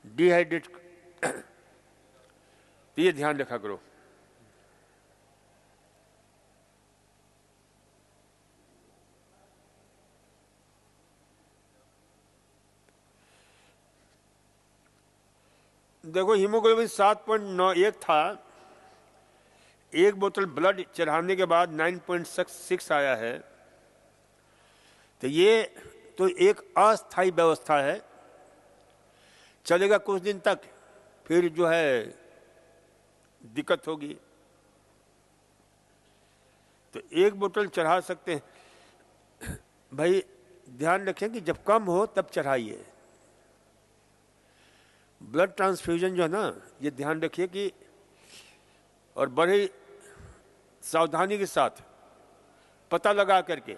Dehydrate, तो ये ध्यान रखा करो। देखो हीमोग्लोबिन 7.91 था, एक बोतल ब्लड चढ़ाने के बाद 9.6 आया है, तो ये तो एक अस्थायी व्यवस्था है, चलेगा कुछ दिन तक, फिर जो है दिक्कत होगी। तो एक बोतल चढ़ा सकते हैं। भाई ध्यान रखें कि जब कम हो तब चढ़ाइए। ब्लड ट्रांसफ्यूजन जो है ना, ये ध्यान रखिए कि, और बड़ी सावधानी के साथ पता लगा करके,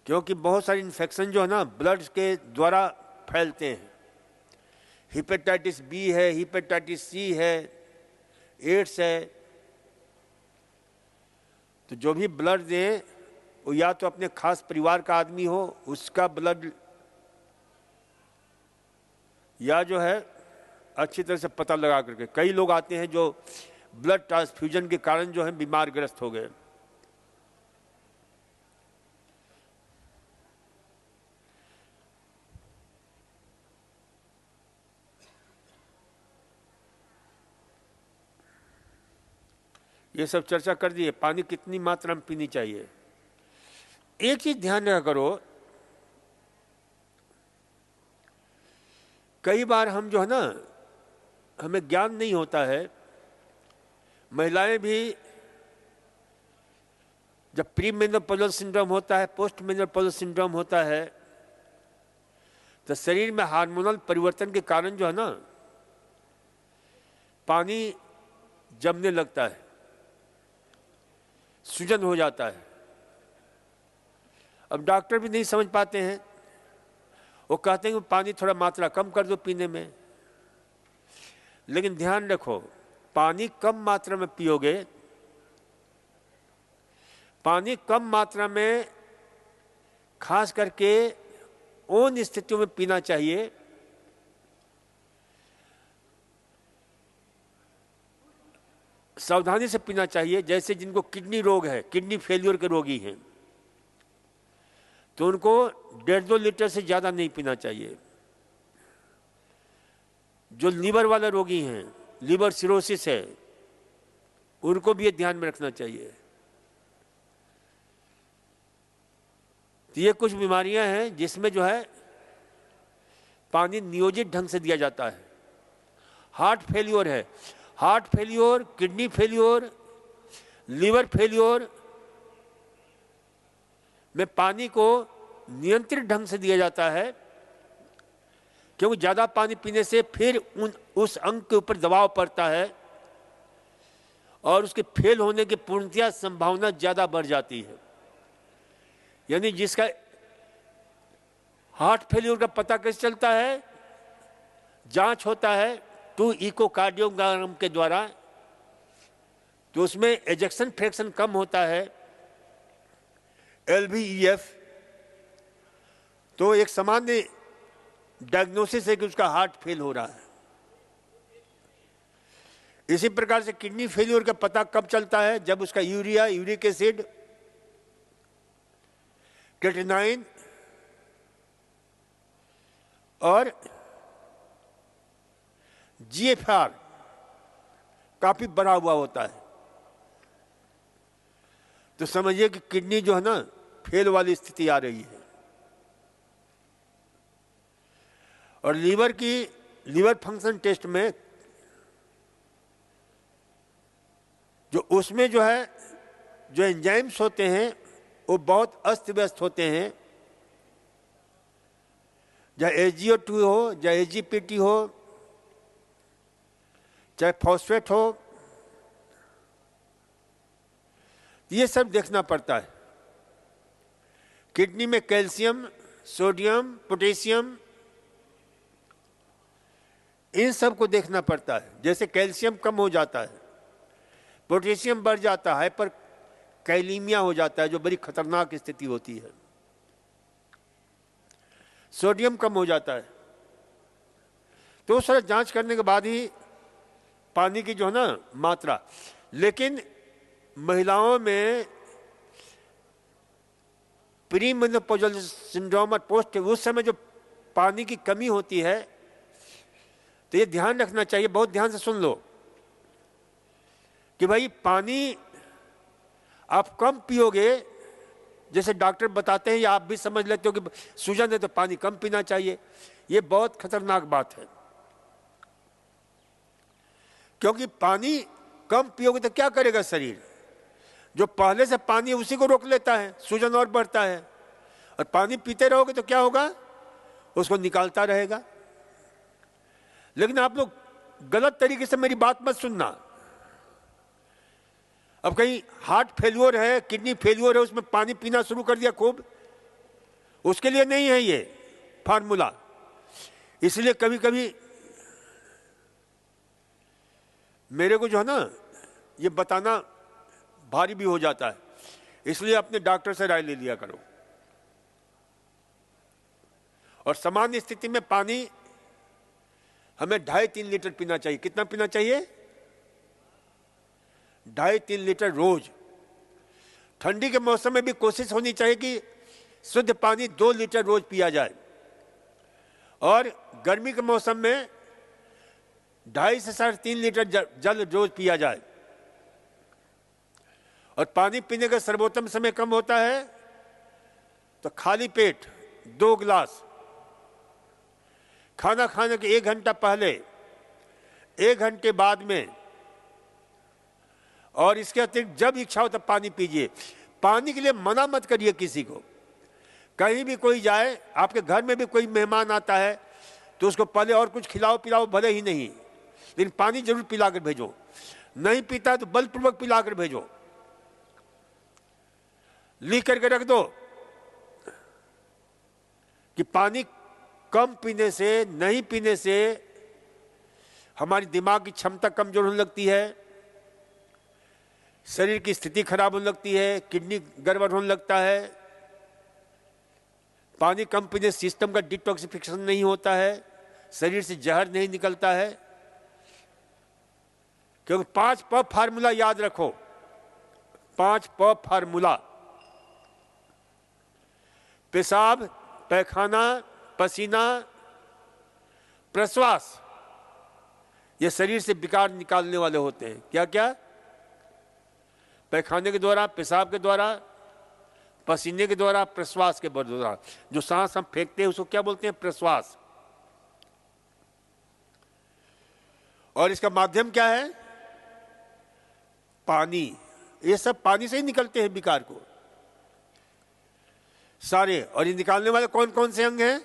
क्योंकि बहुत सारी इन्फेक्शन जो है ना ब्लड के द्वारा फैलते हैं। हेपेटाइटिस बी है, हेपेटाइटिस सी है, एड्स है। तो जो भी ब्लड दें वो या तो अपने खास परिवार का आदमी हो, उसका ब्लड, या जो है अच्छी तरह से पता लगा करके। कई लोग आते हैं जो ब्लड ट्रांसफ्यूजन के कारण जो है बीमार ग्रस्त हो गए। ये सब चर्चा कर दिए। पानी कितनी मात्रा में पीनी चाहिए। एक चीज ध्यान रखा करो, कई बार हम जो है ना, हमें ज्ञान नहीं होता है। महिलाएं भी जब प्री मेनोपॉजल सिंड्रोम होता है, पोस्ट मेनोपॉजल सिंड्रोम होता है, तो शरीर में हार्मोनल परिवर्तन के कारण जो है ना पानी जमने लगता है, सूजन हो जाता है। अब डॉक्टर भी नहीं समझ पाते हैं, वो कहते हैं कि पानी थोड़ा मात्रा कम कर दो पीने में। लेकिन ध्यान रखो, पानी कम मात्रा में पियोगे, पानी कम मात्रा में खास करके उन स्थितियों में पीना चाहिए सावधानी से पीना चाहिए। जैसे जिनको किडनी रोग है, किडनी फेलियर के रोगी हैं, तो उनको 1.5-2 लीटर से ज्यादा नहीं पीना चाहिए। जो लीवर वाले रोगी हैं, लीवर सिरोसिस है, उनको भी ये ध्यान में रखना चाहिए। तो ये कुछ बीमारियां हैं जिसमें जो है पानी नियोजित ढंग से दिया जाता है। हार्ट फेलियर है, heart failure, kidney failure, liver failure में पानी को नियंत्रित ढंग से दिया जाता है, क्योंकि ज्यादा पानी पीने से फिर उस अंग के ऊपर दबाव पड़ता है और उसके फेल होने की पूर्णतया संभावना ज्यादा बढ़ जाती है। यानी जिसका हार्ट फेलियर का पता कैसे चलता है, जांच होता है 2 इकोकार्डियोग्राम के द्वारा, तो उसमें एजेक्शन फ्रैक्शन कम होता है, LVEF, तो एक सामान्य डायग्नोसिस है कि उसका हार्ट फेल हो रहा है। इसी प्रकार से किडनी फेलियर का पता कब चलता है, जब उसका यूरिया, यूरिक एसिड, क्रेटिनाइन और GFR काफी बढ़ा हुआ होता है। तो समझिए कि किडनी जो है ना फेल वाली स्थिति आ रही है। और लीवर फंक्शन टेस्ट में जो उसमें जो है जो एंजाइम्स होते हैं वो बहुत अस्त व्यस्त होते हैं, चाहे SGO2 हो, चाहे SGPT हो, चाहे फॉस्फेट हो, ये सब देखना पड़ता है। किडनी में कैल्शियम, सोडियम, पोटेशियम, इन सब को देखना पड़ता है। जैसे कैल्शियम कम हो जाता है, पोटेशियम बढ़ जाता है, पर कैलीमिया हो जाता है, जो बड़ी खतरनाक स्थिति होती है। सोडियम कम हो जाता है। तो सारा जांच करने के बाद ही पानी की जो है ना मात्रा। लेकिन महिलाओं में प्री मेनोपॉजल सिंड्रोम और पोस्ट, उस समय जो पानी की कमी होती है, तो ये ध्यान रखना चाहिए, बहुत ध्यान से सुन लो कि भाई पानी आप कम पियोगे, जैसे डॉक्टर बताते हैं या आप भी समझ लेते हो कि सूजन है तो पानी कम पीना चाहिए। ये बहुत खतरनाक बात है, क्योंकि पानी कम पियोगे तो क्या करेगा शरीर, जो पहले से पानी है उसी को रोक लेता है, सूजन और बढ़ता है। और पानी पीते रहोगे तो क्या होगा, उसको निकालता रहेगा। लेकिन आप लोग गलत तरीके से मेरी बात मत सुनना। अब कहीं हार्ट फेल्योर है, किडनी फेल्योर है, उसमें पानी पीना शुरू कर दिया खूब, उसके लिए नहीं है ये फार्मूला। इसलिए कभी कभी मेरे को जो है ना ये बताना भारी भी हो जाता है, इसलिए अपने डॉक्टर से राय ले लिया करो। और सामान्य स्थिति में पानी हमें 2.5-3 लीटर पीना चाहिए। कितना पीना चाहिए? 2.5-3 लीटर रोज। ठंडी के मौसम में भी कोशिश होनी चाहिए कि शुद्ध पानी 2 लीटर रोज पिया जाए, और गर्मी के मौसम में 2.5 से 3.5 लीटर जल रोज पिया जाए। और पानी पीने का सर्वोत्तम समय कम होता है तो खाली पेट 2 गिलास, खाना खाने के 1 घंटा पहले, 1 घंटे बाद में, और इसके अतिरिक्त जब इच्छा हो तब पानी पीजिए। पानी के लिए मना मत करिए किसी को। कहीं भी कोई जाए, आपके घर में भी कोई मेहमान आता है तो उसको पहले और कुछ खिलाओ पिलाओ भले ही नहीं, लेकिन पानी जरूर पिलाकर भेजो। नहीं पीता तो बलपूर्वक पिलाकर भेजो, लिख करके रख दो कि पानी कम पीने से, नहीं पीने से हमारी दिमाग की क्षमता कमजोर होने लगती है, शरीर की स्थिति खराब होने लगती है, किडनी गड़बड़ होने लगता है। पानी कम पीने से सिस्टम का डिटॉक्सिफिकेशन नहीं होता है, शरीर से जहर नहीं निकलता है। क्योंकि 5 प फार्मूला याद रखो, 5 प फार्मूला। पेशाब, पैखाना, पसीना, प्रश्वास, ये शरीर से विकार निकालने वाले होते हैं। क्या क्या? पैखाने के द्वारा, पेशाब के द्वारा, पसीने के द्वारा, प्रश्वास के द्वारा। जो सांस हम फेंकते हैं उसको क्या बोलते हैं? प्रश्वास। और इसका माध्यम क्या है? पानी। ये सब पानी से ही निकलते हैं विकार को सारे। और ये निकालने वाले कौन कौन से अंग हैं?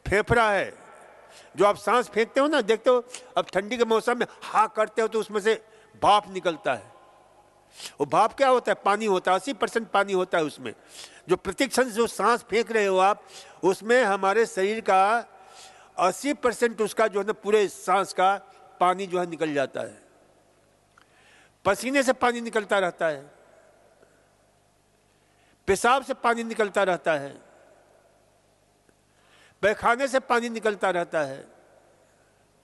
फेफड़ा है, जो आप सांस फेंकते हो ना, देखते हो अब ठंडी के मौसम में हा करते हो तो उसमें से भाप निकलता है। वो भाप क्या होता है? पानी होता है, 80% पानी होता है उसमें। जो प्रतिक्षण जो सांस फेंक रहे हो आप, उसमें हमारे शरीर का 80% उसका जो है ना पूरे सांस का पानी जो है निकल जाता है। पसीने से पानी निकलता रहता है, पेशाब से पानी निकलता रहता है, पैखाने से पानी निकलता रहता है,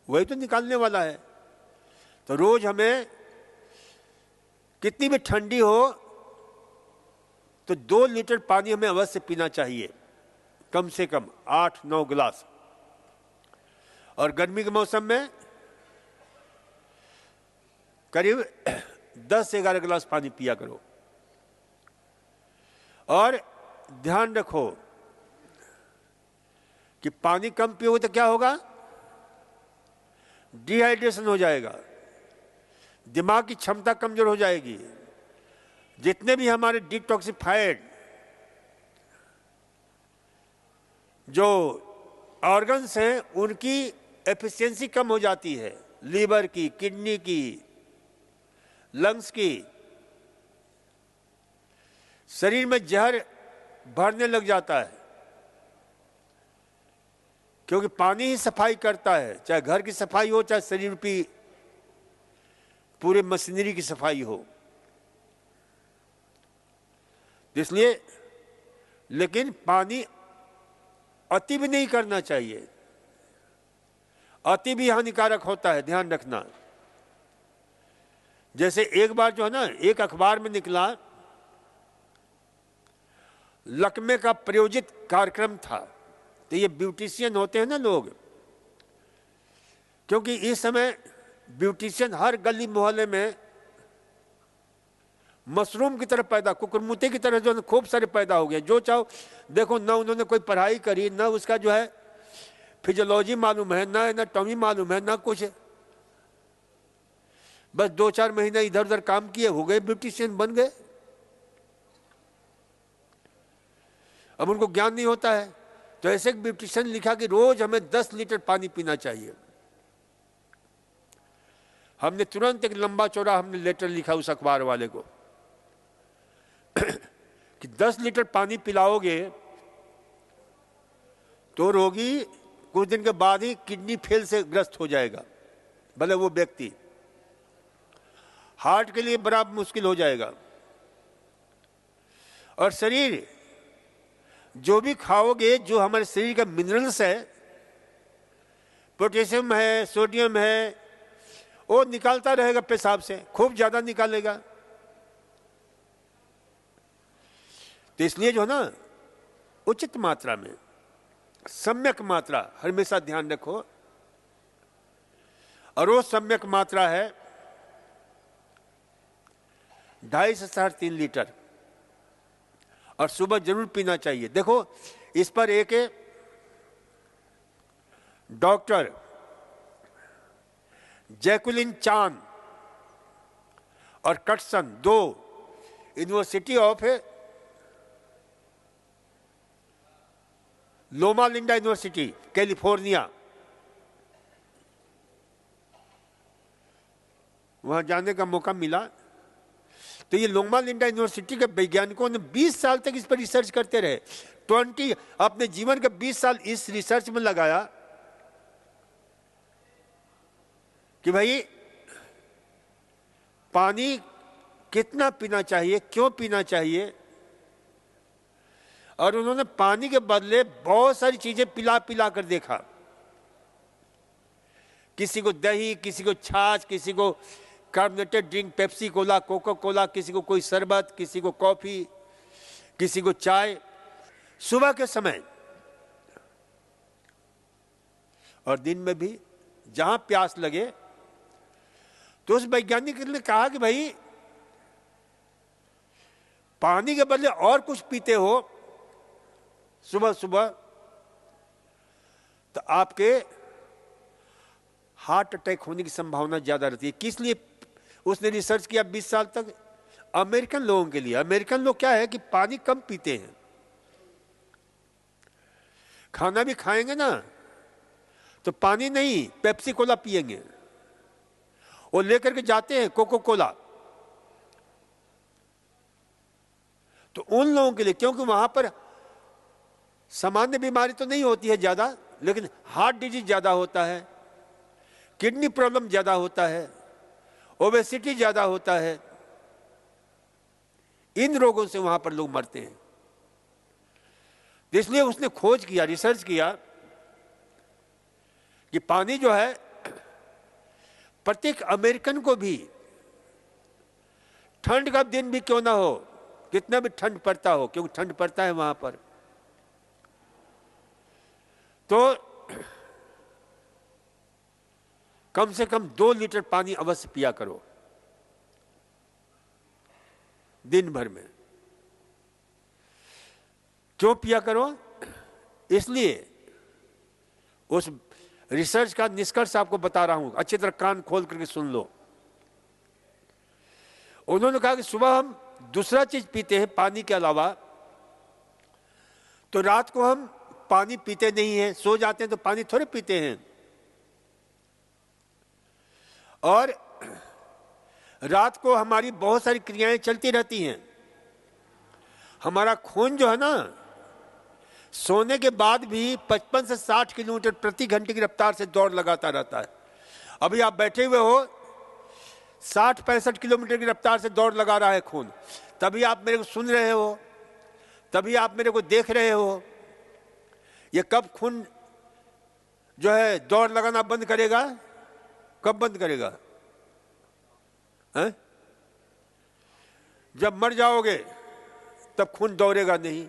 वही तो निकालने वाला है। तो रोज हमें कितनी भी ठंडी हो तो 2 लीटर पानी हमें अवश्य पीना चाहिए, कम से कम 8-9 गिलास। और गर्मी के मौसम में करीब 10 से 11 गिलास पानी पिया करो। और ध्यान रखो कि पानी कम पियोगे तो क्या होगा? डिहाइड्रेशन हो जाएगा, दिमाग की क्षमता कमजोर हो जाएगी। जितने भी हमारे डिटॉक्सिफाइड जो ऑर्गन्स हैं उनकी एफिशिएंसी कम हो जाती है, लीवर की, किडनी की, लंग्स की। शरीर में जहर भरने लग जाता है, क्योंकि पानी ही सफाई करता है। चाहे घर की सफाई हो, चाहे शरीर की पूरे मशीनरी की सफाई हो। इसलिए लेकिन पानी अति भी नहीं करना चाहिए, अति भी हानिकारक होता है, ध्यान रखना। जैसे एक बार जो है ना, एक अखबार में निकला, लकमे का प्रायोजित कार्यक्रम था। तो ये ब्यूटिशियन होते हैं ना लोग, क्योंकि इस समय ब्यूटिशियन हर गली मोहल्ले में मशरूम की तरह पैदा, कुकुरमुते की तरह जो है खूब सारे पैदा हो गए। जो चाहो देखो, ना उन्होंने कोई पढ़ाई करी, ना उसका जो है फिजियोलॉजी मालूम है, ना एनाटॉमी मालूम है, ना कुछ, बस 2-4 महीने इधर उधर काम किए, हो गए ब्यूटिशियन, बन गए। अब उनको ज्ञान नहीं होता है। तो ऐसे एक ब्यूटिशियन लिखा कि रोज हमें 10 लीटर पानी पीना चाहिए। हमने तुरंत एक लंबा चौड़ा हमने लेटर लिखा उस अखबार वाले को कि 10 लीटर पानी पिलाओगे तो रोगी कुछ दिन के बाद ही किडनी फेल से ग्रस्त हो जाएगा, भले वो व्यक्ति, हार्ट के लिए बड़ा मुश्किल हो जाएगा। और शरीर जो भी खाओगे, जो हमारे शरीर का मिनरल्स है, पोटेशियम है, सोडियम है, वो निकालता रहेगा पेशाब से, खूब ज्यादा निकालेगा। तो इसलिए जो है ना, उचित मात्रा में, सम्यक मात्रा हमेशा ध्यान रखो। और वो सम्यक मात्रा है 2.5 से 3.5 लीटर, और सुबह जरूर पीना चाहिए। देखो, इस पर एक डॉक्टर जैकुलिन चान और कटसन, 2 university of Loma Linda university, California, वहां जाने का मौका मिला। तो ये लोमा लिंडा यूनिवर्सिटी के वैज्ञानिकों ने 20 साल तक इस पर रिसर्च करते रहे। 20 अपने जीवन के 20 साल इस रिसर्च में लगाया कि भाई पानी कितना पीना चाहिए, क्यों पीना चाहिए। और उन्होंने पानी के बदले बहुत सारी चीजें पिला पिला कर देखा। किसी को दही, किसी को छाछ, किसी को carbonated drink, Pepsi Cola, Coca Cola, किसी को कोई शरबत, किसी को कॉफी, किसी को चाय, सुबह के समय और दिन में भी, जहां प्यास लगे। तो उस वैज्ञानिक ने कहा कि भाई पानी के बदले और कुछ पीते हो सुबह सुबह, तो आपके हार्ट अटैक होने की संभावना ज्यादा रहती है। किस लिए उसने रिसर्च किया 20 साल तक? अमेरिकन लोगों के लिए। अमेरिकन लोग क्या है कि पानी कम पीते हैं, खाना भी खाएंगे ना तो पानी नहीं, पेप्सी कोला पिएंगे। वो लेकर के जाते हैं कोको कोला। तो उन लोगों के लिए, क्योंकि वहां पर सामान्य बीमारी तो नहीं होती है ज्यादा, लेकिन हार्ट डिजीज ज्यादा होता है, किडनी प्रॉब्लम ज्यादा होता है, ओबेसिटी ज्यादा होता है। इन रोगों से वहां पर लोग मरते हैं। इसलिए उसने खोज किया, रिसर्च किया कि पानी जो है प्रत्येक अमेरिकन को भी, ठंड का दिन भी क्यों ना हो, कितना भी ठंड पड़ता हो, क्योंकि ठंड पड़ता है वहां पर, तो कम से कम 2 लीटर पानी अवश्य पिया करो दिन भर में। क्यों पिया करो? इसलिए उस रिसर्च का निष्कर्ष आपको बता रहा हूं, अच्छी तरह कान खोल करके सुन लो। उन्होंने कहा कि सुबह हम दूसरा चीज पीते हैं पानी के अलावा, तो रात को हम पानी पीते नहीं हैं, सो जाते हैं तो पानी थोड़े पीते हैं। और रात को हमारी बहुत सारी क्रियाएं चलती रहती हैं। हमारा खून जो है ना, सोने के बाद भी 55 से 60 किलोमीटर प्रति घंटे की रफ्तार से दौड़ लगाता रहता है। अभी आप बैठे हुए हो, 60-65 किलोमीटर की रफ्तार से दौड़ लगा रहा है खून। तभी आप मेरे को सुन रहे हो, तभी आप मेरे को देख रहे हो। ये कब खून जो है दौड़ लगाना बंद करेगा? कब बंद करेगा? है? जब मर जाओगे तब खून दौड़ेगा नहीं।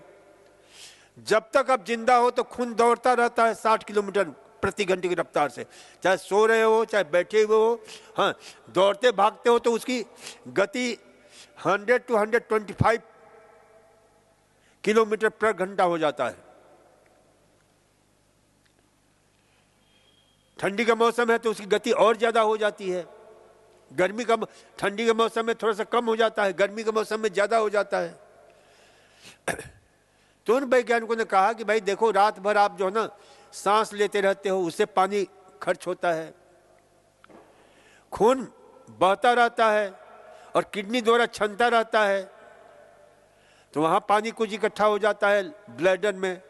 जब तक आप जिंदा हो तो खून दौड़ता रहता है 60 किलोमीटर प्रति घंटे की रफ्तार से, चाहे सो रहे हो चाहे बैठे हुए हो। हाँ, दौड़ते भागते हो तो उसकी गति 100 to 125 किलोमीटर प्रति घंटा हो जाता है। ठंडी का मौसम है तो उसकी गति और ज्यादा हो जाती है। ठंडी के मौसम में थोड़ा सा कम हो जाता है, गर्मी के मौसम में ज्यादा हो जाता है। तो उन वैज्ञानिकों ने कहा कि भाई देखो, रात भर आप जो है ना सांस लेते रहते हो, उससे पानी खर्च होता है, खून बहता रहता है और किडनी द्वारा छनता रहता है, तो वहां पानी कुछ इकट्ठा हो जाता है ब्लैडर में,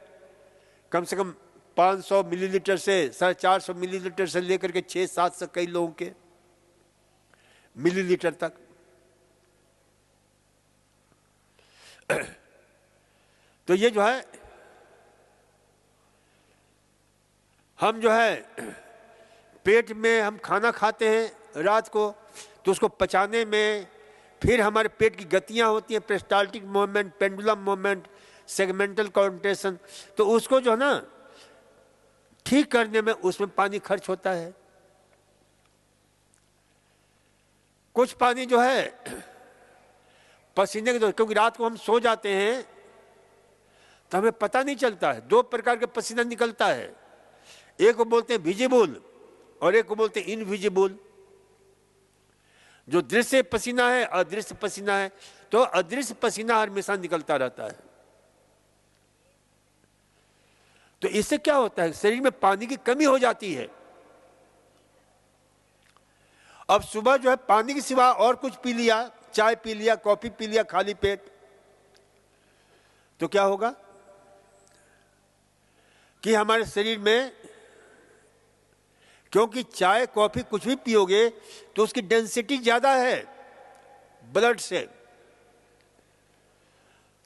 कम से कम 500 मिलीलीटर से 450 मिलीलीटर से लेकर के 600-700 कई लोगों के मिलीलीटर तक। तो ये जो है, हम जो है पेट में हम खाना खाते हैं रात को, तो उसको पचाने में फिर हमारे पेट की गतियां होती हैं, peristaltic movement, pendulum movement, segmental contraction, तो उसको जो है ना ठीक करने में उसमें पानी खर्च होता है। कुछ पानी जो है पसीने के दौरान, क्योंकि रात को हम सो जाते हैं तो हमें पता नहीं चलता है, 2 प्रकार के पसीना निकलता है, एक को बोलते हैं विजिबल और एक को बोलते हैं इनविजिबल। जो दृश्य पसीना है, अदृश्य पसीना है। तो अदृश्य पसीना हमेशा निकलता रहता है। तो इससे क्या होता है, शरीर में पानी की कमी हो जाती है। अब सुबह जो है पानी के सिवा और कुछ पी लिया, चाय पी लिया, कॉफी पी लिया खाली पेट, तो क्या होगा कि हमारे शरीर में, क्योंकि चाय कॉफी कुछ भी पियोगे तो उसकी डेंसिटी ज्यादा है ब्लड से,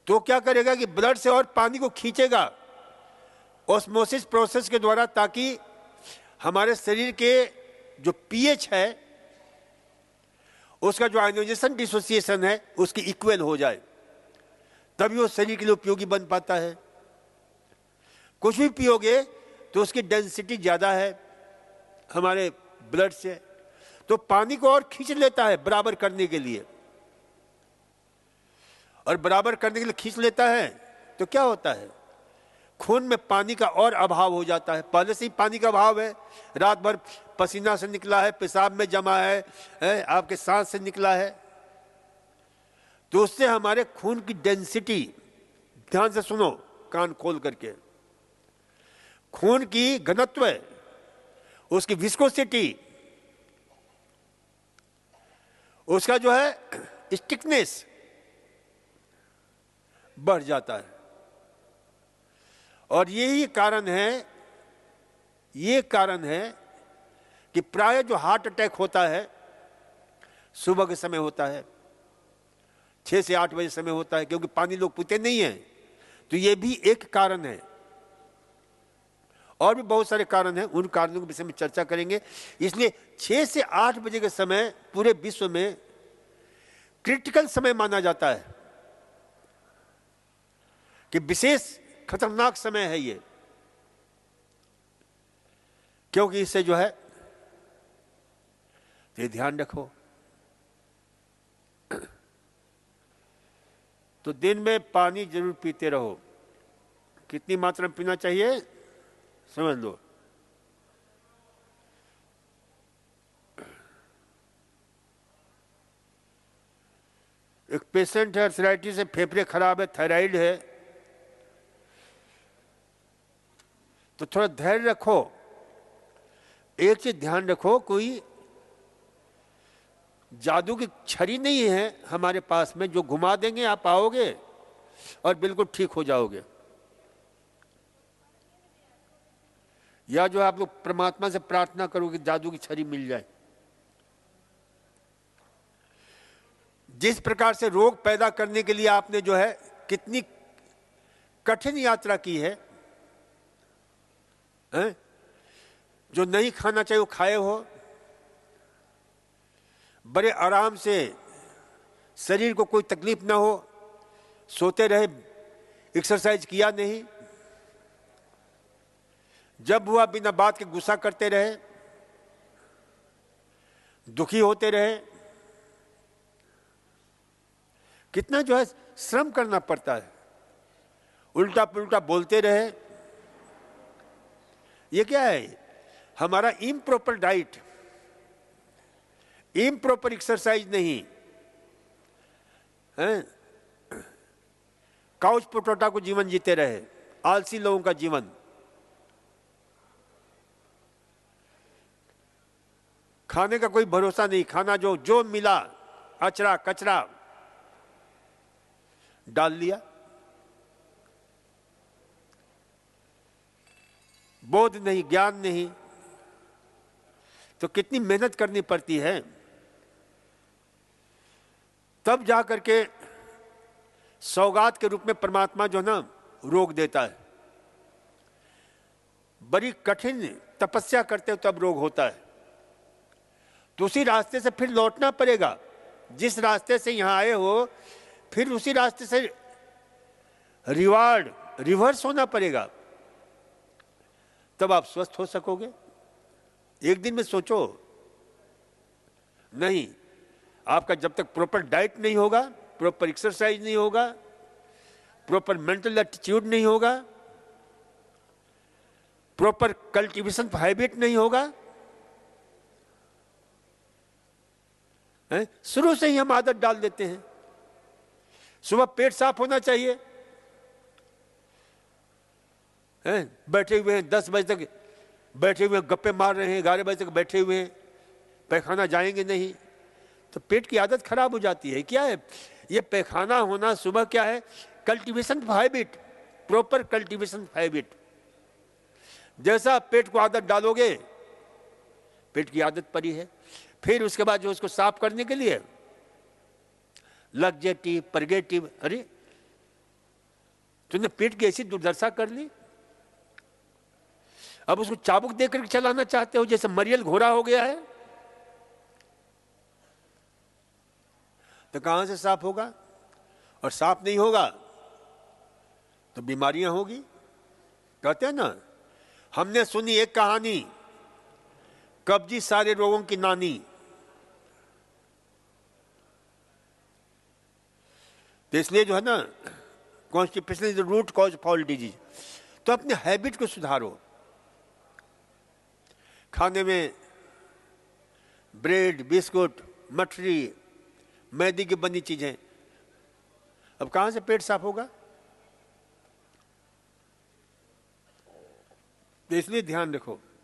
तो क्या करेगा कि ब्लड से और पानी को खींचेगा ऑस्मोसिस प्रोसेस के द्वारा, ताकि हमारे शरीर के जो पीएच है उसका जो आयोनाइजेशन डिसोसिएशन है उसकी इक्वल हो जाए, तभी वो शरीर के लिए उपयोगी बन पाता है। कुछ भी पियोगे तो उसकी डेंसिटी ज्यादा है हमारे ब्लड से, तो पानी को और खींच लेता है बराबर करने के लिए, और बराबर करने के लिए खींच लेता है तो क्या होता है, खून में पानी का और अभाव हो जाता है। पहले से ही पानी का अभाव है, रात भर पसीना से निकला है, पेशाब में जमा है, आपके सांस से निकला है, तो उससे हमारे खून की डेंसिटी, ध्यान से सुनो कान खोल करके, खून की घनत्व, उसकी विस्कोसिटी, उसका जो है स्टिकनेस बढ़ जाता है। और यही कारण है कि प्राय जो हार्ट अटैक होता है सुबह के समय होता है, 6 से 8 बजे समय होता है, क्योंकि पानी लोग पीते नहीं हैं। तो ये भी एक कारण है, और भी बहुत सारे कारण हैं, उन कारणों के विषय में चर्चा करेंगे। इसलिए 6 से 8 बजे के समय पूरे विश्व में क्रिटिकल समय माना जाता है कि विशेष खतरनाक समय है ये, क्योंकि इससे जो है ये ध्यान रखो। तो दिन में पानी जरूर पीते रहो। कितनी मात्रा में पीना चाहिए समझ लो। एक पेशेंट है आर्थराइटिस से, फेफड़े खराब है, थायराइड है, तो थोड़ा धैर्य रखो। एक चीज ध्यान रखो, कोई जादू की छड़ी नहीं है हमारे पास में जो घुमा देंगे आप आओगे और बिल्कुल ठीक हो जाओगे, या जो आप लोग परमात्मा से प्रार्थना करोगे जादू की छड़ी मिल जाए। जिस प्रकार से रोग पैदा करने के लिए आपने जो है कितनी कठिन यात्रा की है, हैं? जो नहीं खाना चाहिए वो खाए हो, बड़े आराम से, शरीर को कोई तकलीफ ना हो, सोते रहे, एक्सरसाइज किया नहीं, जब हुआ बिना बात के गुस्सा करते रहे, दुखी होते रहे। कितना जो है श्रम करना पड़ता है, उल्टा पुल्टा बोलते रहे। ये क्या है? हमारा इम्प्रॉपर डाइट, इम्प्रॉपर एक्सरसाइज नहीं है। काउच पोटोटा को जीवन जीते रहे, आलसी लोगों का जीवन। खाने का कोई भरोसा नहीं, खाना जो मिला अचरा कचरा डाल लिया। बोध नहीं, ज्ञान नहीं, तो कितनी मेहनत करनी पड़ती है, तब जाकर के सौगात के रूप में परमात्मा जो ना रोग देता है। बड़ी कठिन तपस्या करते हो तब रोग होता है, तो उसी रास्ते से फिर लौटना पड़ेगा। जिस रास्ते से यहां आए हो, फिर उसी रास्ते से रिवार्ड रिवर्स होना पड़ेगा, तब आप स्वस्थ हो सकोगे। एक दिन में सोचो नहीं, आपका जब तक प्रॉपर डाइट नहीं होगा, प्रॉपर एक्सरसाइज नहीं होगा, प्रॉपर मेंटल एटीट्यूड नहीं होगा, प्रॉपर कल्टीवेशन ऑफ हैबिट नहीं होगा। शुरू से ही हम आदत डाल देते हैं। सुबह पेट साफ होना चाहिए, बैठे हुए हैं 10 बजे तक, बैठे हुए गप्पे मार रहे हैं, 11 बजे तक बैठे हुए हैं, पैखाना जाएंगे नहीं, तो पेट की आदत खराब हो जाती है। क्या है ये पैखाना होना सुबह? क्या है? Cultivation of habit, proper cultivation of habit. जैसा पेट को आदत डालोगे, पेट की आदत पड़ी है, फिर उसके बाद जो उसको साफ करने के लिए लग्जेटिव परगेटिव, अरे तूने पेट की ऐसी दुर्दशा कर ली, अब उसको चाबुक देकर चलाना चाहते हो जैसे मरियल घोड़ा हो गया है, तो कहां से साफ होगा? और साफ नहीं होगा तो बीमारियां होगी। कहते हैं ना, हमने सुनी एक कहानी, कब्जी सारे रोगों की नानी। तो इसलिए जो है ना, constipation is the root cause of all disease. तो अपने हैबिट को सुधारो। खाने में ब्रेड, बिस्कुट, मठरी, मैदे की बनी चीजें, अब कहां से पेट साफ होगा? तो इसलिए ध्यान रखो।